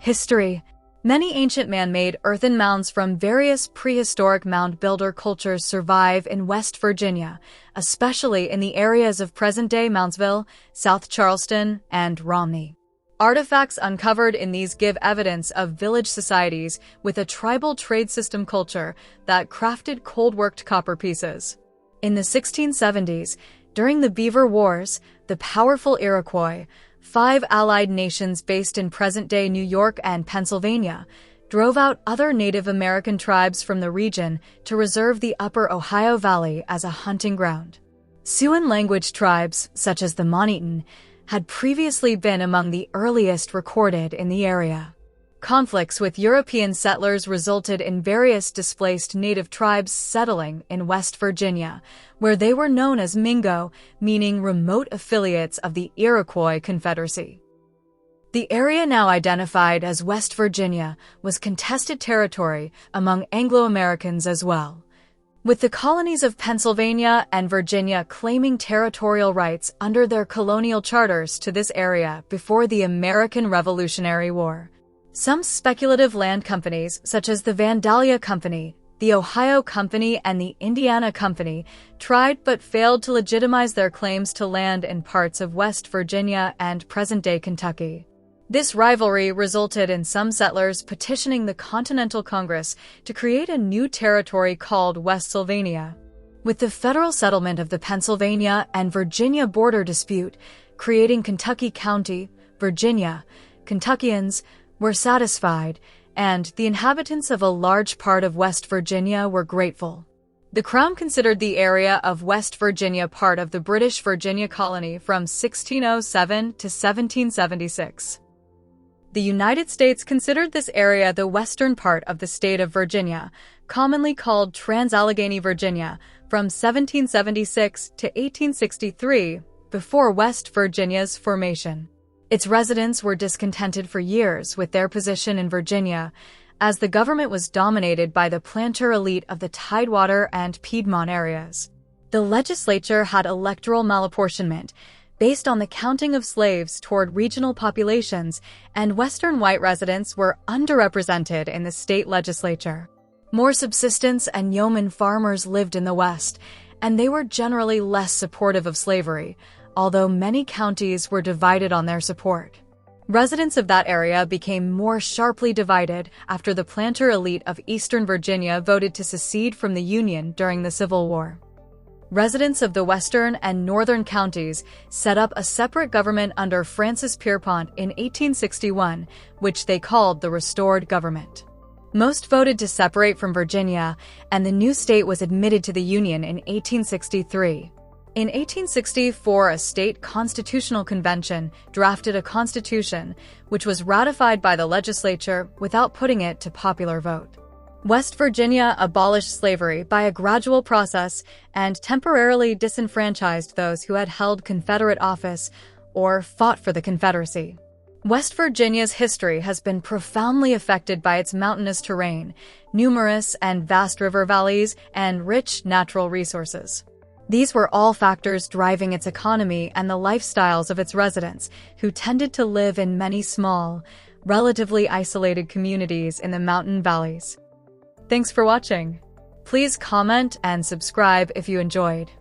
History. Many ancient man-made earthen mounds from various prehistoric mound builder cultures survive in West Virginia, especially in the areas of present-day Moundsville, South Charleston, and Romney. Artifacts uncovered in these give evidence of village societies with a tribal trade system culture that crafted cold-worked copper pieces. In the 1670s, during the Beaver Wars, the powerful Iroquois, 5 allied nations based in present-day New York and Pennsylvania, drove out other Native American tribes from the region to reserve the upper Ohio Valley as a hunting ground. Siouan-language tribes, such as the Monetan, had previously been among the earliest recorded in the area. Conflicts with European settlers resulted in various displaced native tribes settling in West Virginia, where they were known as Mingo, meaning remote affiliates of the Iroquois Confederacy. The area now identified as West Virginia was contested territory among Anglo-Americans as well, with the colonies of Pennsylvania and Virginia claiming territorial rights under their colonial charters to this area before the American Revolutionary War. Some speculative land companies, such as the Vandalia Company, the Ohio Company, and the Indiana Company, tried but failed to legitimize their claims to land in parts of West Virginia and present-day Kentucky. This rivalry resulted in some settlers petitioning the Continental Congress to create a new territory called West Sylvania. With the federal settlement of the Pennsylvania and Virginia border dispute, creating Kentucky County, Virginia, Kentuckians were satisfied, and the inhabitants of a large part of West Virginia were grateful. The Crown considered the area of West Virginia part of the British Virginia colony from 1607 to 1776. The United States considered this area the western part of the state of Virginia, commonly called Trans-Allegheny Virginia, from 1776 to 1863, before West Virginia's formation. Its residents were discontented for years with their position in Virginia, as the government was dominated by the planter elite of the Tidewater and Piedmont areas. The legislature had electoral malapportionment, based on the counting of slaves toward regional populations, and Western white residents were underrepresented in the state legislature. More subsistence and yeoman farmers lived in the West, and they were generally less supportive of slavery, although many counties were divided on their support. Residents of that area became more sharply divided after the planter elite of Eastern Virginia voted to secede from the Union during the Civil War. Residents of the western and northern counties set up a separate government under Francis Pierpont in 1861, which they called the Restored Government. Most voted to separate from Virginia, and the new state was admitted to the Union in 1863. In 1864, a state constitutional convention drafted a constitution, which was ratified by the legislature without putting it to popular vote. West Virginia abolished slavery by a gradual process and temporarily disenfranchised those who had held Confederate office or fought for the Confederacy. West Virginia's history has been profoundly affected by its mountainous terrain, numerous and vast river valleys, and rich natural resources. These were all factors driving its economy and the lifestyles of its residents, who tended to live in many small, relatively isolated communities in the mountain valleys. Thanks for watching. Please comment and subscribe if you enjoyed.